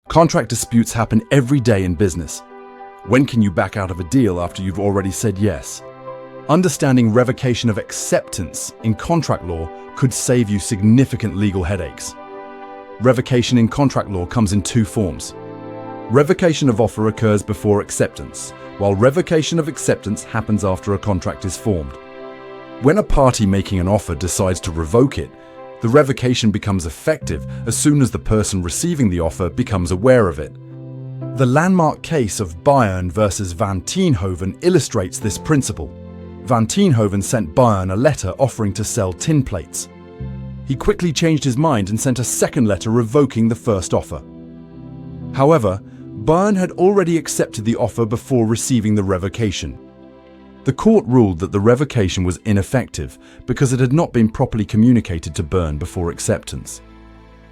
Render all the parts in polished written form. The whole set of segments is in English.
Contract disputes happen every day in business. When can you back out of a deal after you've already said yes? Understanding revocation of acceptance in contract law could save you significant legal headaches. Revocation in contract law comes in two forms. Revocation of offer occurs before acceptance, while revocation of acceptance happens after a contract is formed. When a party making an offer decides to revoke it, the revocation becomes effective as soon as the person receiving the offer becomes aware of it. The landmark case of Bayern versus Van Tienhoven illustrates this principle. Van Tienhoven sent Bayern a letter offering to sell tin plates. He quickly changed his mind and sent a second letter revoking the first offer. However, Bayern had already accepted the offer before receiving the revocation. The court ruled that the revocation was ineffective because it had not been properly communicated to Bayern before acceptance.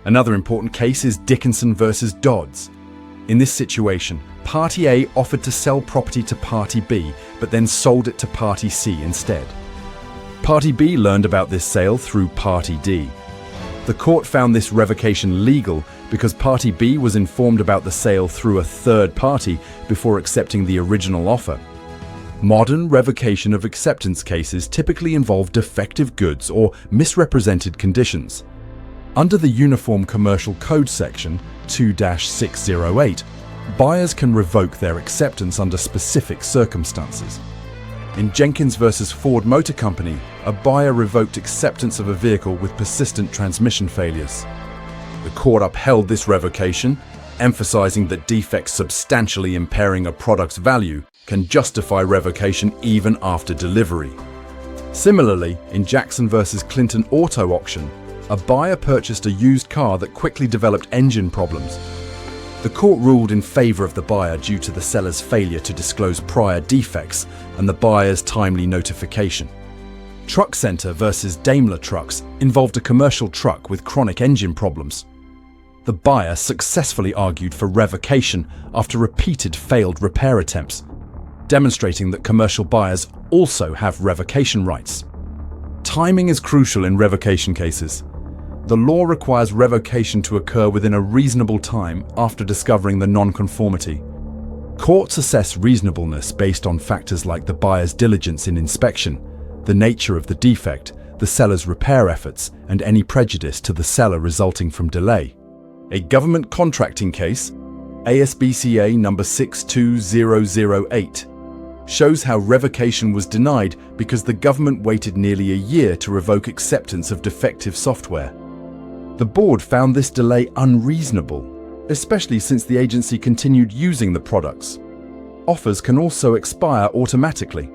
Another important case is Dickinson versus Dodds. In this situation, Party A offered to sell property to Party B, but then sold it to Party C instead. Party B learned about this sale through Party D. The court found this revocation legal because Party B was informed about the sale through a third party before accepting the original offer. Modern revocation of acceptance cases typically involve defective goods or misrepresented conditions. Under the Uniform Commercial Code section 2-608, buyers can revoke their acceptance under specific circumstances. In Jenkins versus Ford Motor Company, a buyer revoked acceptance of a vehicle with persistent transmission failures. The court upheld this revocation, emphasizing that defects substantially impairing a product's value can justify revocation even after delivery. Similarly, in Jackson versus Clinton Auto Auction, a buyer purchased a used car that quickly developed engine problems. The court ruled in favor of the buyer due to the seller's failure to disclose prior defects and the buyer's timely notification. Truck Center versus Daimler Trucks involved a commercial truck with chronic engine problems. The buyer successfully argued for revocation after repeated failed repair attempts, demonstrating that commercial buyers also have revocation rights. Timing is crucial in revocation cases. The law requires revocation to occur within a reasonable time after discovering the non-conformity. Courts assess reasonableness based on factors like the buyer's diligence in inspection, the nature of the defect, the seller's repair efforts, and any prejudice to the seller resulting from delay. A government contracting case, ASBCA number 62008, shows how revocation was denied because the government waited nearly a year to revoke acceptance of defective software. The board found this delay unreasonable, especially since the agency continued using the products. Offers can also expire automatically.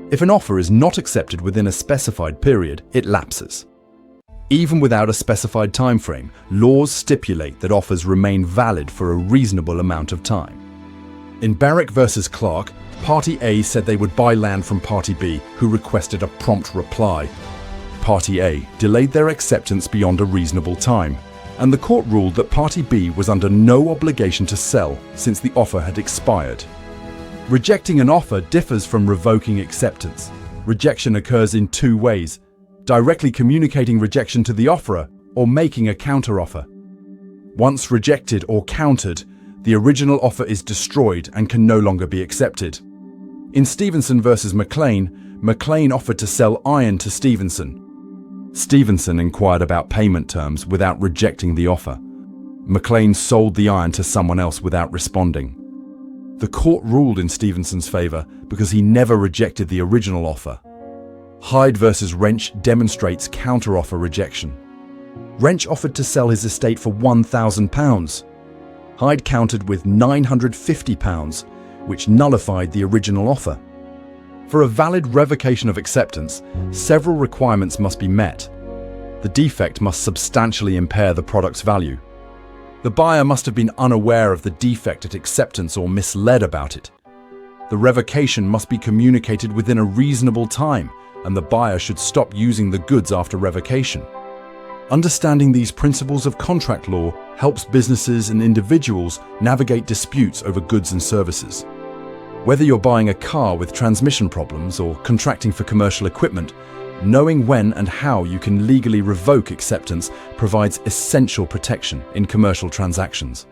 If an offer is not accepted within a specified period, it lapses. Even without a specified time frame, laws stipulate that offers remain valid for a reasonable amount of time. In Barrick versus Clark, Party A said they would buy land from Party B, who requested a prompt reply. Party A delayed their acceptance beyond a reasonable time, and the court ruled that Party B was under no obligation to sell since the offer had expired. Rejecting an offer differs from revoking acceptance. Rejection occurs in two ways: directly communicating rejection to the offerer or making a counteroffer. Once rejected or countered, the original offer is destroyed and can no longer be accepted. In Stevenson versus McLean, McLean offered to sell iron to Stevenson. Stevenson inquired about payment terms without rejecting the offer. McLean sold the iron to someone else without responding. The court ruled in Stevenson's favor because he never rejected the original offer. Hyde versus Wrench demonstrates counteroffer rejection. Wrench offered to sell his estate for £1,000. Hyde countered with £950, which nullified the original offer. For a valid revocation of acceptance, several requirements must be met. The defect must substantially impair the product's value. The buyer must have been unaware of the defect at acceptance or misled about it. The revocation must be communicated within a reasonable time, and the buyer should stop using the goods after revocation. Understanding these principles of contract law helps businesses and individuals navigate disputes over goods and services. Whether you're buying a car with transmission problems or contracting for commercial equipment, knowing when and how you can legally revoke acceptance provides essential protection in commercial transactions.